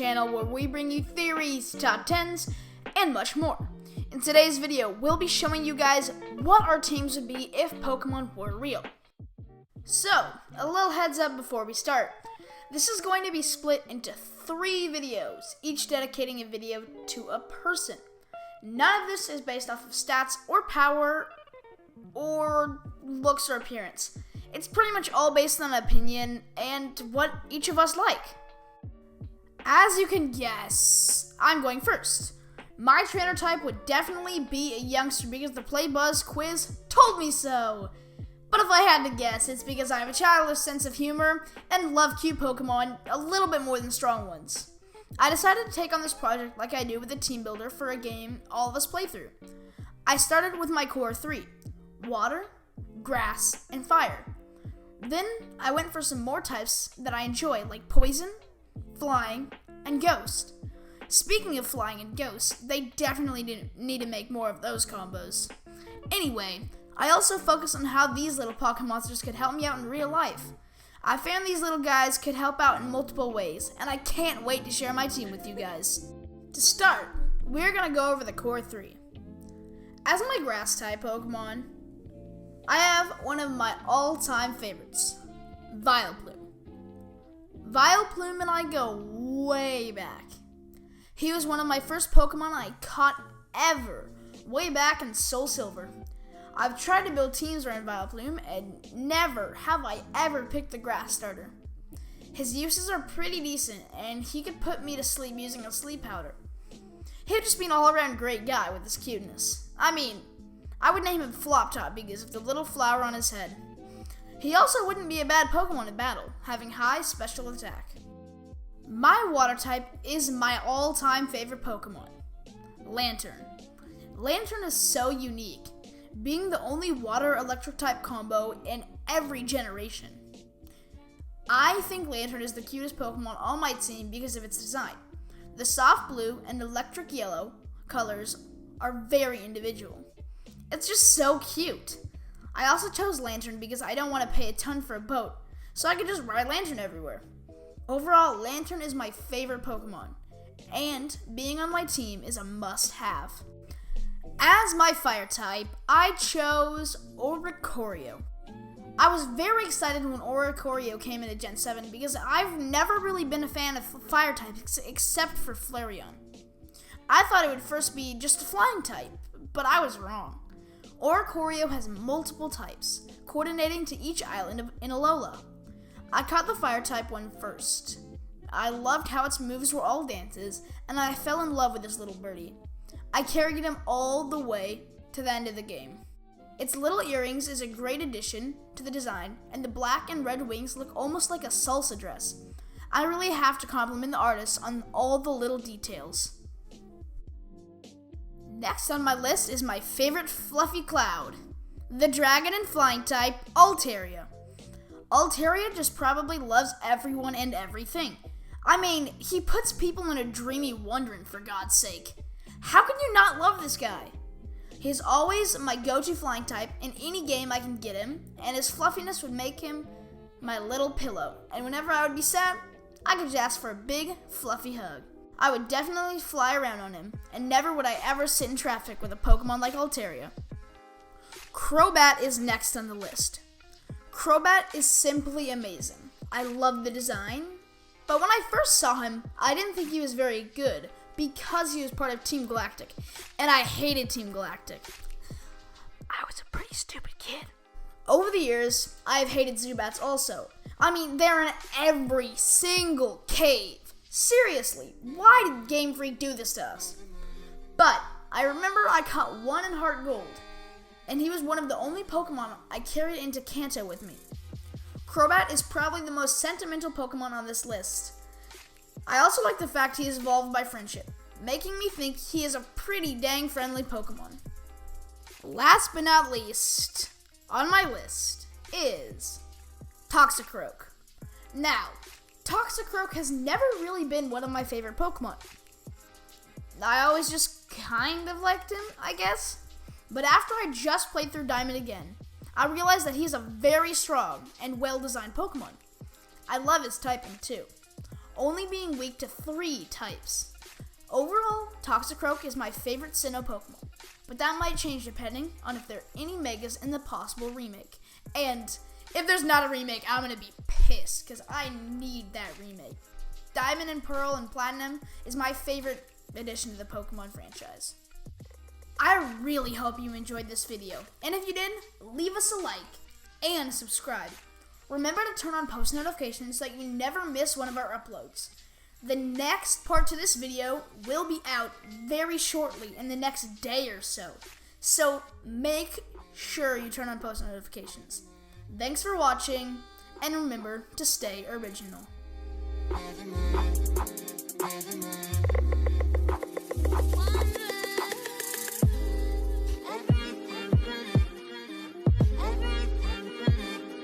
channel where we bring you theories, top 10s, and much more. In today's video, we'll be showing you guys what our teams would be if Pokemon were real. So, a little heads up before we start. This is going to be split into 3 videos, each dedicating a video to a person. None of this is based off of stats or power or looks or appearance. It's pretty much all based on opinion and what each of us like. As you can guess, I'm going first. My trainer type would definitely be a youngster because the Play Buzz quiz told me so. But if I had to guess, it's because I have a childish sense of humor and love cute Pokemon a little bit more than strong ones. I decided to take on this project like I do with a team builder for a game all of us play through. I started with my core 3, water, grass, and fire. Then I went for some more types that I enjoy like poison, flying, and ghost. Speaking of flying and ghost, they definitely need to make more of those combos. Anyway, I also focused on how these little Pokémon monsters could help me out in real life. I found these little guys could help out in multiple ways, and I can't wait to share my team with you guys. To start, we're going to go over the core 3. As my grass type Pokemon, I have one of my all-time favorites, Vileplume. Vileplume and I go way back. He was one of my first Pokemon I caught ever, way back in Soul Silver. I've tried to build teams around Vileplume, and never have I ever picked the grass starter. His uses are pretty decent, and he could put me to sleep using a sleep powder. He would just be an all-around great guy with his cuteness. I mean, I would name him Flop Top because of the little flower on his head. He also wouldn't be a bad Pokemon in battle, having high special attack. My water type is my all-time favorite Pokemon, Lantern. Lantern is so unique, being the only water-electric type combo in every generation. I think Lantern is the cutest Pokemon on my team because of its design. The soft blue and electric yellow colors are very individual. It's just so cute. I also chose Lantern because I don't want to pay a ton for a boat, so I could just ride Lantern everywhere. Overall, Lantern is my favorite Pokemon, and being on my team is a must-have. As my fire type, I chose Choreo. I was very excited when Choreo came into Gen 7 because I've never really been a fan of fire types except for Flareon. I thought it would first be just a flying type, but I was wrong. Choreo has multiple types, coordinating to each island in Alola. I caught the fire type one first. I loved how its moves were all dances, and I fell in love with this little birdie. I carried him all the way to the end of the game. Its little earrings is a great addition to the design, and the black and red wings look almost like a salsa dress. I really have to compliment the artist on all the little details. Next on my list is my favorite fluffy cloud, the dragon and flying type, Altaria. Altaria just probably loves everyone and everything. I mean, he puts people in a dreamy wonderment, for God's sake. How can you not love this guy? He's always my go-to flying type in any game I can get him, and his fluffiness would make him my little pillow. And whenever I would be sad, I could just ask for a big, fluffy hug. I would definitely fly around on him, and never would I ever sit in traffic with a Pokemon like Altaria. Crobat is next on the list. Crobat is simply amazing. I love the design, but when I first saw him, I didn't think he was very good because he was part of Team Galactic, and I hated Team Galactic. I was a pretty stupid kid. Over the years, I've hated Zubats also. I mean, they're in every single cave. Seriously, why did Game Freak do this to us? But I remember I caught one in Heart Gold, and he was one of the only Pokemon I carried into Kanto with me. Crobat is probably the most sentimental Pokemon on this list. I also like the fact he is evolved by friendship, making me think he is a pretty dang friendly Pokemon. Last but not least, on my list is Toxicroak. Now, Toxicroak has never really been one of my favorite Pokemon. I always just kind of liked him, I guess. But after I just played through Diamond again, I realized that he's a very strong and well-designed Pokemon. I love his typing too. only being weak to 3 types. Overall, Toxicroak is my favorite Sinnoh Pokemon, but that might change depending on if there are any Megas in the possible remake. And if there's not a remake, I'm going to be pissed, because I need that remake. Diamond and Pearl and Platinum is my favorite addition to the Pokemon franchise. I really hope you enjoyed this video, and if you did, leave us a like and subscribe. Remember to turn on post notifications so that you never miss one of our uploads. The next part to this video will be out very shortly in the next day or so. So make sure you turn on post notifications. Thanks for watching, and remember to stay original.